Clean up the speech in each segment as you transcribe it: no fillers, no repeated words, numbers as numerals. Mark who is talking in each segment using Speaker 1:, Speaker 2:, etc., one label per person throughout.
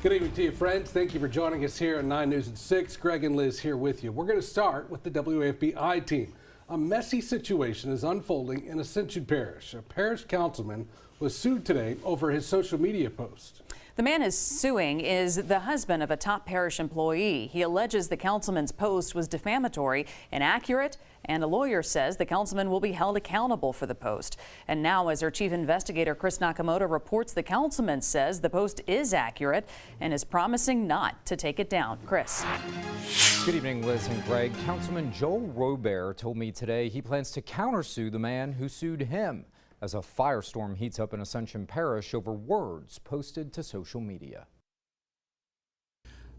Speaker 1: Good evening to you, friends. Thank you for joining us here at 9 News at 6. Greg and Liz here with you. We're going to start with the WAFB team. A messy situation is unfolding in Ascension Parish. A parish councilman was sued today over his social media post.
Speaker 2: The man is suing is the husband of a top parish employee. He alleges the councilman's post was defamatory, inaccurate, and a lawyer says the councilman will be held accountable for the post. And now, as our chief investigator Chris Nakamoto reports, the councilman says the post is accurate and is promising not to take it down. Chris.
Speaker 3: Good evening, Liz and Greg. Councilman Joel Robert told me today he plans to countersue the man who sued him as a firestorm heats up in Ascension Parish over words posted to social media.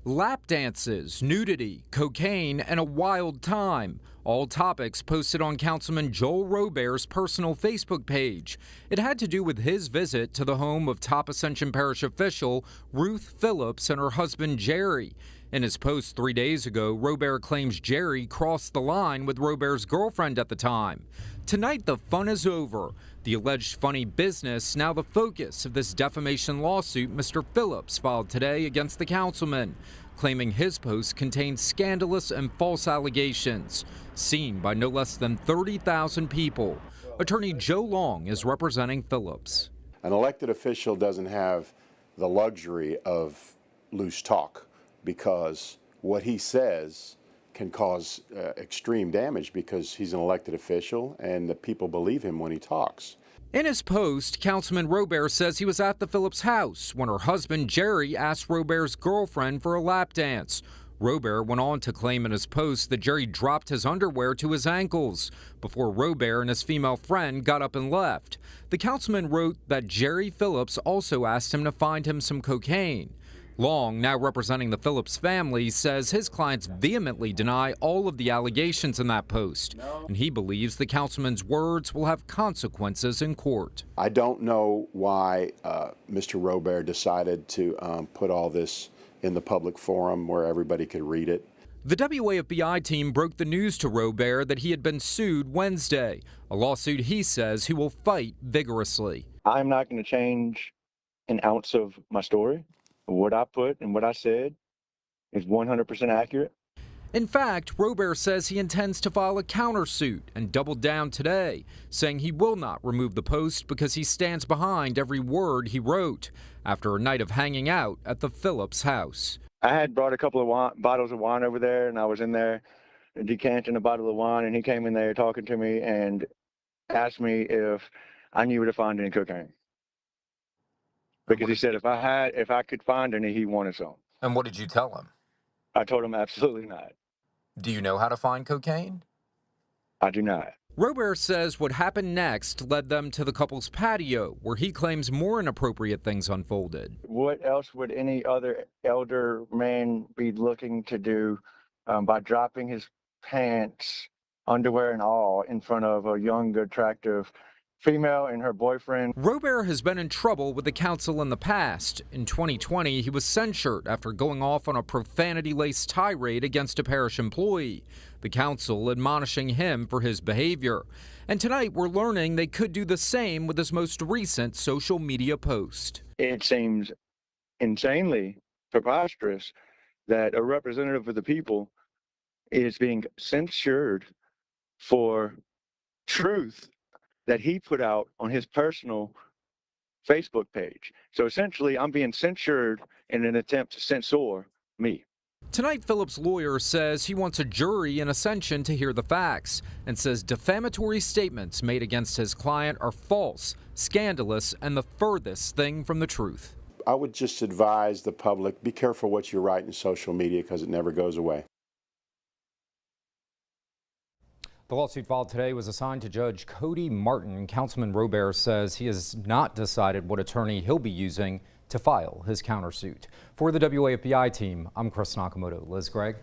Speaker 3: Lap dances, nudity, cocaine, and a wild time. All topics posted on Councilman Joel Robert's personal Facebook page. It had to do with his visit to the home of top Ascension Parish official Ruth Phillips and her husband Jerry. In his post 3 days ago, Robert claims Jerry crossed the line with Robert's girlfriend at the time. Tonight, the fun is over. The alleged funny business now the focus of this defamation lawsuit Mr. Phillips filed today against the councilman, claiming his post contained scandalous and false allegations, seen by no less than 30,000 people. Attorney Joe Long is representing Phillips.
Speaker 4: An elected official doesn't have the luxury of loose talk, because what he says can cause extreme damage because he's an elected official and the people believe him when he talks.
Speaker 3: In his post, Councilman Robert says he was at the Phillips house when her husband Jerry asked Robert's girlfriend for a lap dance. Robert went on to claim in his post that Jerry dropped his underwear to his ankles before Robert and his female friend got up and left. The councilman wrote that Jerry Phillips also asked him to find him some cocaine. Long, now representing the Phillips family, says his clients vehemently deny all of the allegations in that post, and he believes the councilman's words will have consequences in court.
Speaker 4: I don't know why Mr. Robert decided to put all this in the public forum where everybody could read it.
Speaker 3: The WAFB team broke the news to Robert that he had been sued Wednesday, a lawsuit he says he will fight vigorously.
Speaker 5: I'm not going to change an ounce of my story. What I put and what I said is 100% accurate.
Speaker 3: In fact, Robert says he intends to file a countersuit and doubled down today, saying he will not remove the post because he stands behind every word he wrote after a night of hanging out at the Phillips house.
Speaker 5: I had brought a couple of bottles of wine over there, and I was in there decanting a bottle of wine, and he came in there talking to me and asked me if I knew where to find any cocaine. Because he said if I could find any, he wanted some.
Speaker 3: And what did you tell him?
Speaker 5: I told him absolutely not.
Speaker 3: Do you know how to find cocaine?
Speaker 5: I do not.
Speaker 3: Robert says what happened next led them to the couple's patio, where he claims more inappropriate things unfolded.
Speaker 5: What else would any other elder man be looking to do by dropping his pants, underwear and all, in front of a young, attractive female and her boyfriend?
Speaker 3: Robert has been in trouble with the council in the past. In 2020, he was censured after going off on a profanity-laced tirade against a parish employee, the council admonishing him for his behavior. And tonight, we're learning they could do the same with his most recent social media post.
Speaker 5: It seems insanely preposterous that a representative of the people is being censured for truth that he put out on his personal Facebook page. So essentially, I'm being censured in an attempt to censor me.
Speaker 3: Tonight, Phillips' lawyer says he wants a jury in Ascension to hear the facts and says defamatory statements made against his client are false, scandalous, and the furthest thing from the truth.
Speaker 4: I would just advise the public, be careful what you write in social media because it never goes away.
Speaker 3: The lawsuit filed today was assigned to Judge Cody Martin. Councilman Robert says he has not decided what attorney he'll be using to file his countersuit. For the WAFB team, I'm Chris Nakamoto. Liz, Greg.